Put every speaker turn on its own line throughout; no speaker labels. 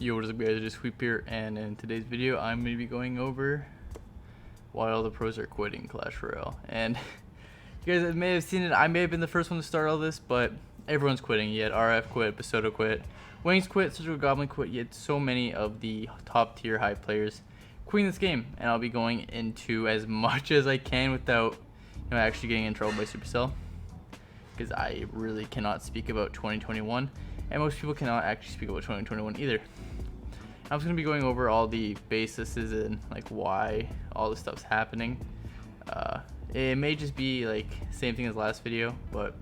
Yo, what is up guys, just Sweep here, and in today's video I'm going to be going over why all the pros are quitting Clash Royale. And you guys may have seen it, I may have been the first one to start all this, but everyone's quitting. You had RF quit, Basoto quit, Wings quit, Surgical Goblin quit. You had so many of the top tier high players quitting this game, and I'll be going into as much as I can without actually getting in trouble by Supercell, because I really cannot speak about 2021, and most people cannot actually speak about 2021 either. I'm just going to be going over all the bases and like why all this stuff's happening. It may just be like same thing as last video, but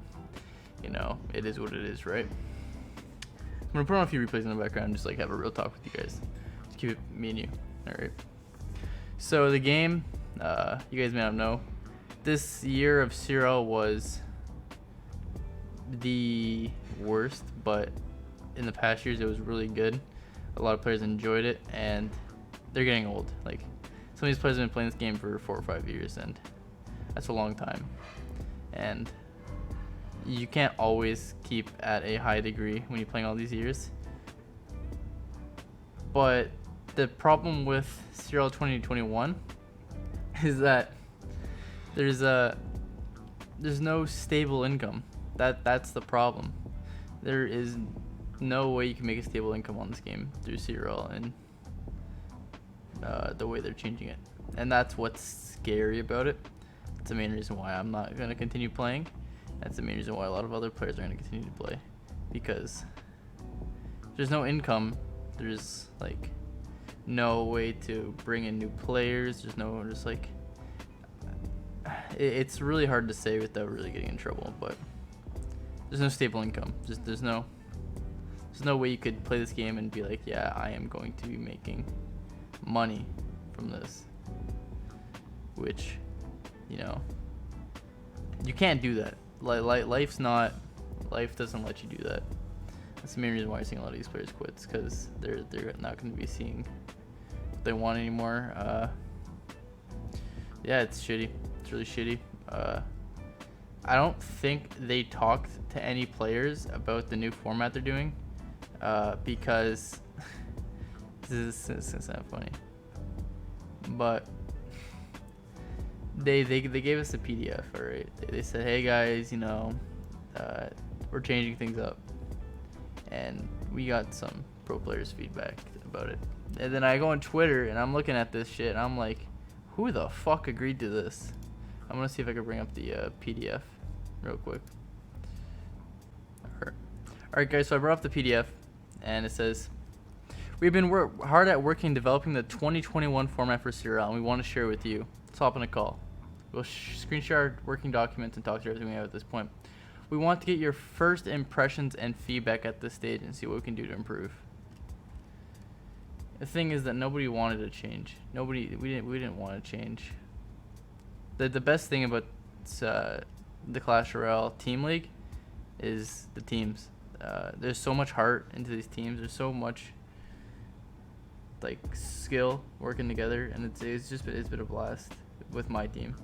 it is what it is, right? I'm going to put on a few replays in the background and just like have a real talk with you guys. Just keep it me and you. Alright. So the game, you guys may not know, this year of CRL was the worst, but in the past years it was really good. A lot of players enjoyed it, and they're getting old. Like, some of these players have been playing this game for 4 or 5 years, and that's a long time. And you can't always keep at a high degree when you're playing all these years. But the problem with CRL 2021 is that there's no stable income. That's the problem. There is no way you can make a stable income on this game through CRL and the way they're changing it. And that's what's scary about it. That's the main reason why I'm not going to continue playing. That's the main reason why a lot of other players are going to continue to play. Because there's no income. There's like no way to bring in new players. There's no, just like, it's really hard to say without really getting in trouble, but there's no stable income. There's no way you could play this game and be like, yeah, I am going to be making money from this. Which, you can't do that. Life doesn't let you do that. That's the main reason why you're seeing a lot of these players quit, because they're not going to be seeing what they want anymore. Yeah, it's shitty. It's really shitty. I don't think they talked to any players about the new format they're doing. Because this is not funny, but they gave us a PDF. All right, they said, hey guys, we're changing things up, and we got some pro players feedback about it. And then I go on Twitter and I'm looking at this shit and I'm like, who the fuck agreed to this? I'm gonna see if I can bring up the PDF real quick. Alright guys, so I brought up the PDF, and it says, we've been hard at working developing the 2021 format for CRL, and we want to share it with you. Let's hop on a call. We'll screen share our working documents and talk through everything we have at this point. We want to get your first impressions and feedback at this stage and see what we can do to improve. The thing is that nobody wanted to change. We didn't want to change. The best thing about the Clash Royale team league is the teams. There's so much heart into these teams. There's so much like skill working together, and it's been a blast with my team.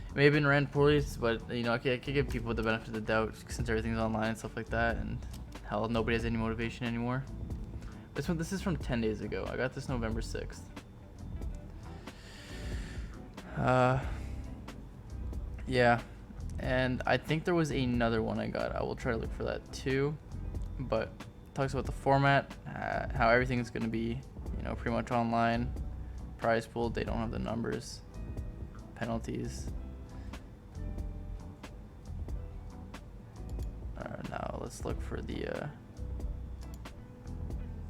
It may have been ran poorly, but I could give people the benefit of the doubt since everything's online and stuff like that, and hell, nobody has any motivation anymore. This is from 10 days ago. I got this November 6th. Yeah. And I think there was another one I got. I will try to look for that too. But it talks about the format, how everything's going to be, pretty much online. Prize pool, they don't have the numbers. Penalties. Now let's look for the,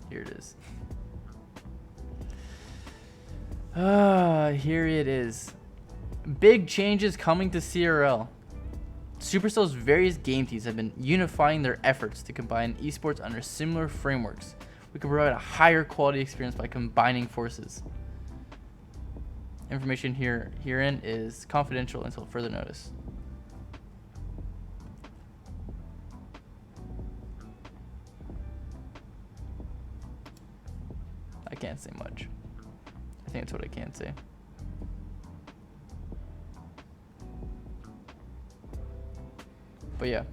here it is. Here it is. Big changes coming to CRL. Supercell's various game teams have been unifying their efforts to combine esports under similar frameworks. We can provide a higher quality experience by combining forces. Information herein is confidential until further notice. I can't say much. I think that's what I can say. But yeah,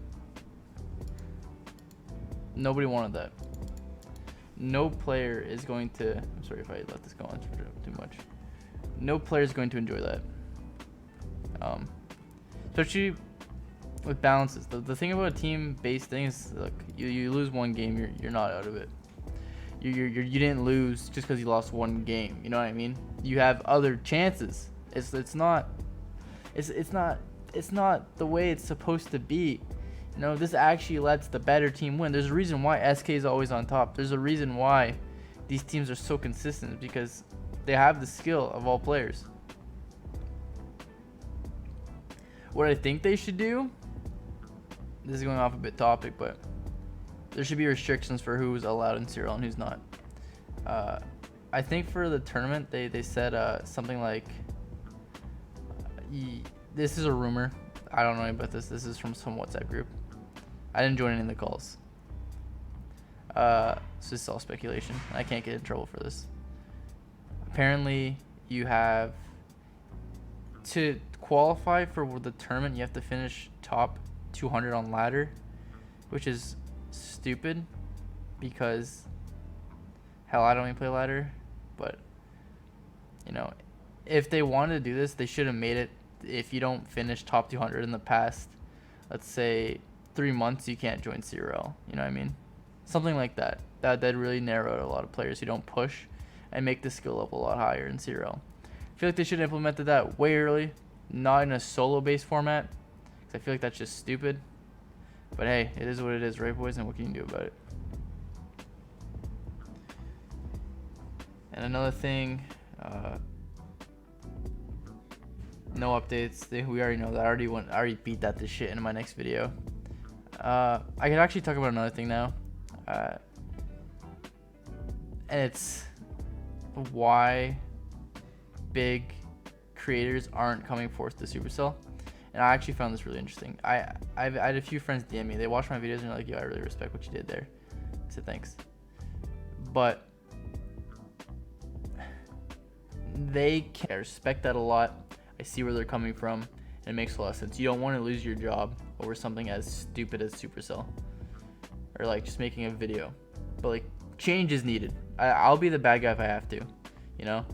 nobody wanted that. no player is going to. I'm sorry if I let this go on for too much. No player is going to enjoy that. Especially with balances. The thing about a team-based thing is, look, you lose one game, you're not out of it. You didn't lose just because you lost one game. You know what I mean? You have other chances. It's not the way it's supposed to be. You know, this actually lets the better team win. There's a reason why SK is always on top. There's a reason why these teams are so consistent, because they have the skill of all players. What I think they should do, this is going off a bit topic, but there should be restrictions for who's allowed in Serial and who's not. I think for the tournament, they said something like, this is a rumor. I don't know about this. This is from some WhatsApp group. I didn't join any of the calls. So this is all speculation. I can't get in trouble for this. Apparently, you have to qualify for the tournament. You have to finish top 200 on ladder, which is stupid because hell, I don't even play ladder. But you know, if they wanted to do this, they should have made it. If you don't finish top 200 in the past, let's say 3 months, you can't join CRL. You know what I mean? Something like that. That'd really narrow out a lot of players who don't push and make the skill level a lot higher in CRL. I feel like they should have implemented that way early, not in a solo-based format, because I feel like that's just stupid. But hey, it is what it is, right, boys? And what can you do about it? And another thing, no updates. We already know that. I already beat that this shit in my next video. I could actually talk about another thing now, and it's why big creators aren't coming forth to Supercell. And I actually found this really interesting. I had a few friends DM me. They watched my videos and they're like, "Yo, I really respect what you did there." I said thanks, but I respect that a lot. I see where they're coming from, and it makes a lot of sense. You don't want to lose your job over something as stupid as Supercell, or like just making a video. But like, change is needed. I'll be the bad guy if I have to, you know.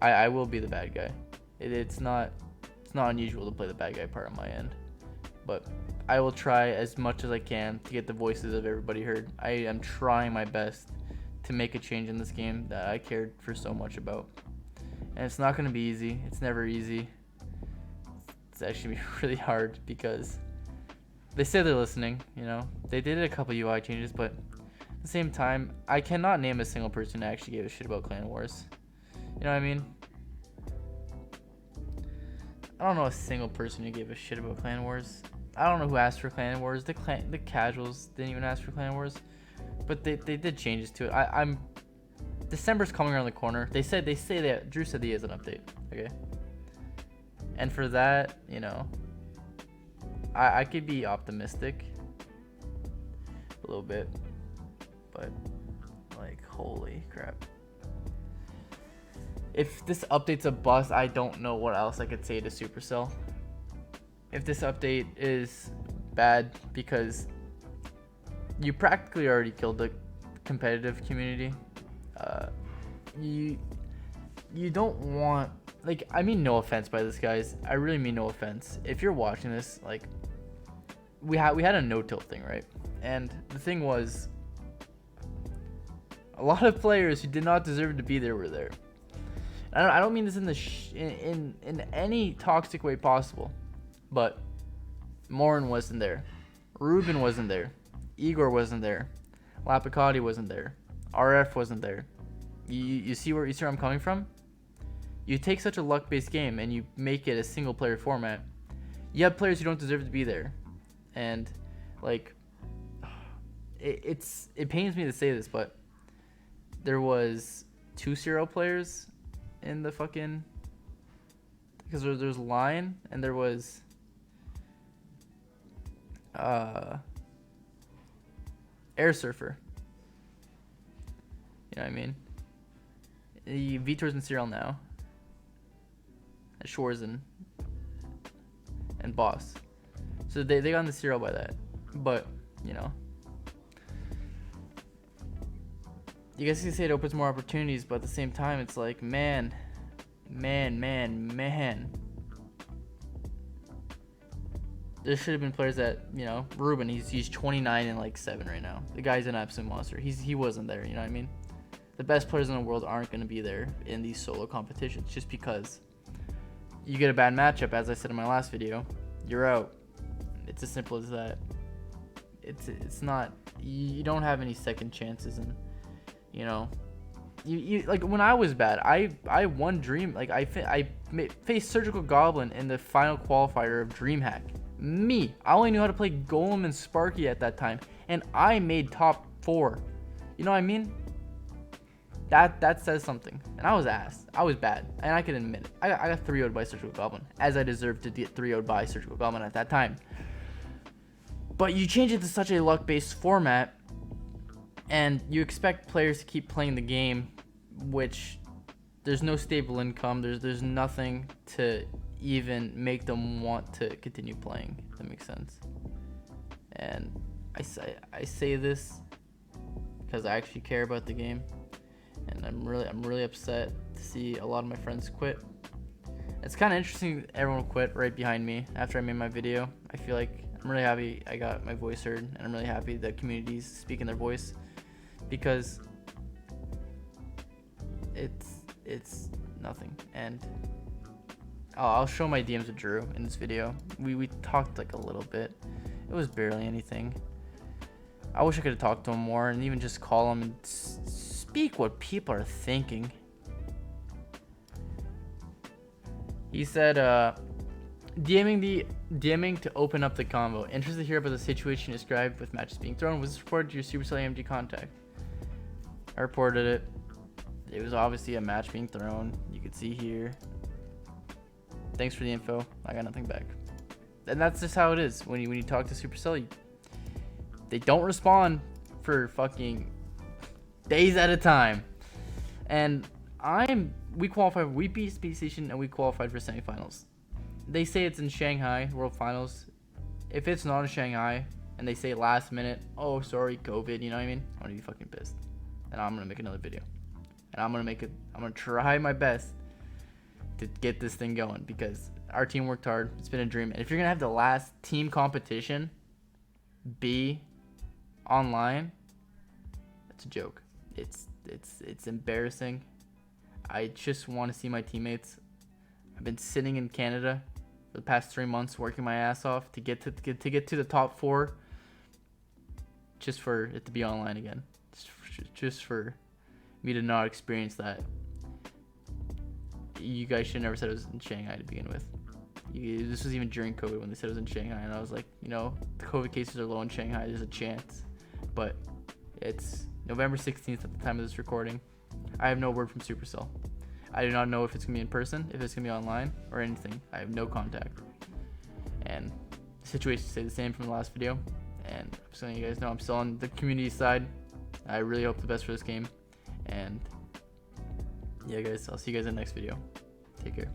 I will be the bad guy. It's not unusual to play the bad guy part on my end, but I will try as much as I can to get the voices of everybody heard. I am trying my best to make a change in this game that I cared for so much about. And it's not going to be easy. It's never easy. It's actually really hard because they say they're listening, you know. They did a couple UI changes, but at the same time, I cannot name a single person who actually gave a shit about Clan Wars. You know what I mean? I don't know a single person who gave a shit about Clan Wars. I don't know who asked for Clan Wars. The casuals didn't even ask for Clan Wars, but they did changes to it. December's coming around the corner. They say that Drew said he has an update. Okay. And for that, you know, I could be optimistic a little bit, but like, holy crap. If this update's a bust, I don't know what else I could say to Supercell. If this update is bad because you practically already killed the competitive community, you don't want, like, I mean no offense by this, guys. I really mean no offense. If you're watching this, like, we had a no-tilt thing, right? And the thing was, a lot of players who did not deserve to be there were there. I don't mean this in in any toxic way possible, but Morin wasn't there, Ruben wasn't there, Igor wasn't there, Lapicati wasn't there, RF wasn't there. You see where I'm coming from? You take such a luck-based game and you make it a single-player format. You have players who don't deserve to be there, and like, it pains me to say this, but there was 2 0 players in the fucking, because there's Lion and there was Air Surfer. You know what I mean? Vitor's in Serial now. Shores and Boss. So they got in the Serial by that. But, you know, you guys can say it opens more opportunities, but at the same time, it's like, man. There should have been players that, you know, Ruben, he's 29 and like 7 right now. The guy's an absolute monster. He wasn't there, you know what I mean? The best players in the world aren't going to be there in these solo competitions just because you get a bad matchup, as I said in my last video, you're out. It's as simple as that. It's not, you don't have any second chances, and you know, you like when I was bad, I won Dream, like I faced Surgical Goblin in the final qualifier of DreamHack. Me, I only knew how to play Golem and Sparky at that time, and I made top 4. You know what I mean? That says something. And I was ass. I was bad, and I can admit it. I got 3-0'd by Surgical Goblin, as I deserved to get 3-0'd by Surgical Goblin at that time. But you change it to such a luck-based format, and you expect players to keep playing the game, which there's no stable income. There's nothing to even make them want to continue playing, if that makes sense. And I say this because I actually care about the game, and I'm really upset to see a lot of my friends quit. It's kind of interesting everyone quit right behind me after I made my video. I feel like I'm really happy I got my voice heard, and I'm really happy the community's speaking their voice, because it's nothing. And I'll show my DMs with Drew in this video. We talked like a little bit. It was barely anything. I wish I could have talked to him more and even just call him and speak what people are thinking. He said, DMing to open up the convo. Interested to hear about the situation described with matches being thrown. Was this reported to your Supercell AMG contact? I reported it. It was obviously a match being thrown. You could see here. Thanks for the info. I got nothing back. And that's just how it is when you talk to Supercell. They don't respond for fucking days at a time. And we qualified. We beat Speed Station and we qualified for semifinals. They say it's in Shanghai World Finals. If it's not in Shanghai and they say last minute, oh sorry, COVID, you know what I mean? I'm gonna be fucking pissed. And I'm gonna make another video. And I'm gonna try my best to get this thing going, because our team worked hard. It's been a dream. And if you're gonna have the last team competition be online, that's a joke. It's embarrassing. I just want to see my teammates. I've been sitting in Canada for the past 3 months working my ass off to get to the top 4, just for it to be online again, just for me to not experience that. You guys should have never said it was in Shanghai to begin with. This was even during COVID when they said it was in Shanghai, and I was like, you know, the COVID cases are low in Shanghai, there's a chance. But it's November 16th at the time of this recording. I have no word from Supercell. I do not know if it's going to be in person, if it's going to be online, or anything. I have no contact. And the situation stayed the same from the last video. And I'm just letting you guys know I'm still on the community side. I really hope the best for this game. And yeah, guys, I'll see you guys in the next video. Take care.